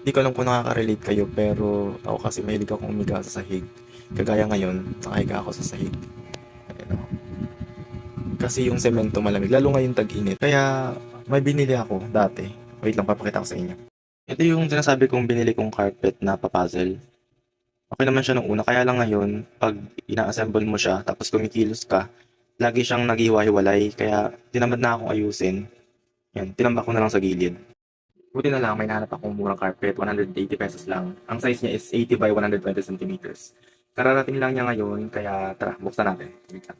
Hindi ko alam kung nakaka-relate kayo, pero ako kasi mahilig akong umiga sa sahig. Kagaya ngayon, nakahiga ako sa sahig. Ayan o. Kasi yung semento malamig, lalo ngayong tag-init. Kaya may binili ako dati. Wait lang, papakita ko sa inyo. Ito yung sinasabi kong binili kong carpet na papuzzle. Okay naman siya nung una, kaya lang ngayon, pag ina-assemble mo siya, tapos kumikilos ka, lagi siyang naghiwa-hiwalay, kaya tinamad na akong ayusin. Yan, tinambak ko na lang sa gilid. Buti na lang, may nahanap akong murang carpet, 180 pesos lang. Ang size niya is 80 by 120 centimeters. Kararating lang niya ngayon, kaya tara, buksan natin. Wait lang.